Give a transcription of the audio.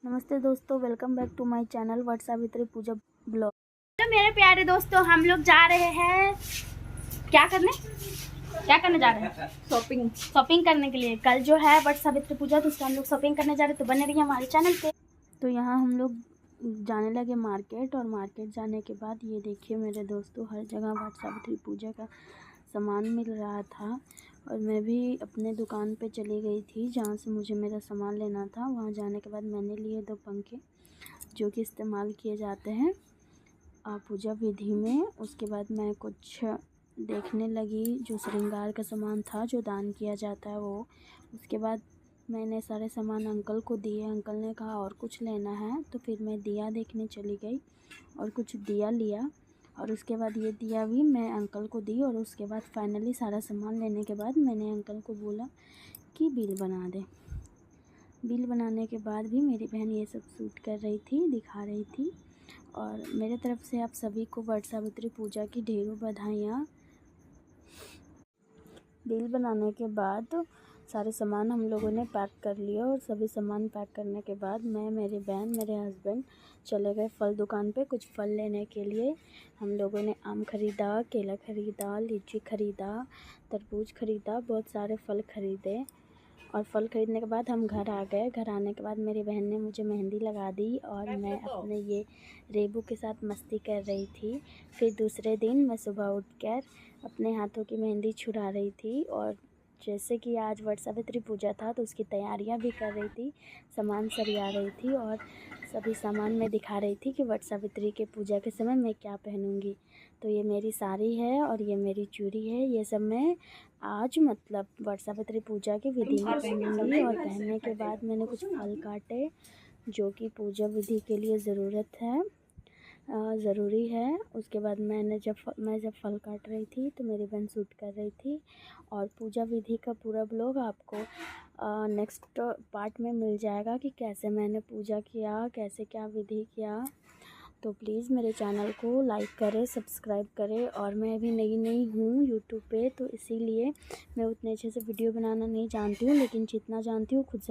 नमस्ते दोस्तों, welcome back to my channel Vat Savitri Puja blog. तो मेरे प्यारे दोस्तों, हम लोग जा रहे हैं क्या करने जा रहे हैं? शॉपिंग करने के लिए। कल जो है वट सावित्री पूजा, तो उसका हम लोग शॉपिंग करने जा रहे हैं। तो बने रहिए हमारे चैनल पे। तो यहाँ हम लोग जाने लगे मार्केट, और मार्केट जाने के बाद ये देखिए मेरे दोस्तों, हर जगह वट सावित्री पूजा का सामान मिल रहा था। और मैं भी अपने दुकान पे चली गई थी जहाँ से मुझे मेरा सामान लेना था। वहाँ जाने के बाद मैंने लिए 2 पंखे जो कि इस्तेमाल किए जाते हैं पूजा विधि में। उसके बाद मैं कुछ देखने लगी जो श्रृंगार का सामान था जो दान किया जाता है वो। उसके बाद मैंने सारे सामान अंकल को दिए। अंकल ने कहा और कुछ लेना है, तो फिर मैं दिया देखने चली गई और कुछ दिया लिया। और उसके बाद ये दिया भी मैं अंकल को दी। और उसके बाद फाइनली सारा सामान लेने के बाद मैंने अंकल को बोला कि बिल बना दे। बिल बनाने के बाद भी मेरी बहन ये सब शूट कर रही थी, दिखा रही थी। और मेरे तरफ से आप सभी को वट सावित्री पूजा की ढेरों बधाइयाँ। बिल बनाने के बाद सारे सामान हम लोगों ने पैक कर लिया। और सभी सामान पैक करने के बाद मैं, मेरी बहन, मेरे हस्बैंड चले गए फल दुकान पे कुछ फल लेने के लिए। हम लोगों ने आम ख़रीदा, केला ख़रीदा, लीची ख़रीदा, तरबूज ख़रीदा, बहुत सारे फल ख़रीदे। और फल ख़रीदने के बाद हम घर आ गए। घर आने के बाद मेरी बहन ने मुझे मेहंदी लगा दी और मैं अपने ये रेबू के साथ मस्ती कर रही थी। फिर दूसरे दिन मैं सुबह उठकर अपने हाथों की मेहंदी छुड़ा रही थी। और जैसे कि आज वट सावित्री पूजा था तो उसकी तैयारियां भी कर रही थी, सामान सरिया रही थी। और सभी सामान मैं दिखा रही थी कि वट सावित्री के पूजा के समय मैं क्या पहनूंगी। तो ये मेरी साड़ी है और ये मेरी चूड़ी है। ये सब मैं आज मतलब वट सावित्री पूजा की विधि में पहनूंगी। और पहनने के बाद मैंने कुछ फल काटे जो कि पूजा विधि के लिए ज़रूरी है। उसके बाद मैं जब फल काट रही थी तो मेरी बहन शूट कर रही थी। और पूजा विधि का पूरा ब्लॉग आपको नेक्स्ट पार्ट में मिल जाएगा कि कैसे मैंने पूजा किया, कैसे क्या विधि किया। तो प्लीज़ मेरे चैनल को लाइक करें, सब्सक्राइब करें। और मैं अभी नई हूँ यूट्यूब पे, तो इसीलिए मैं उतने अच्छे से वीडियो बनाना नहीं जानती हूँ, लेकिन जितना जानती हूँ खुद से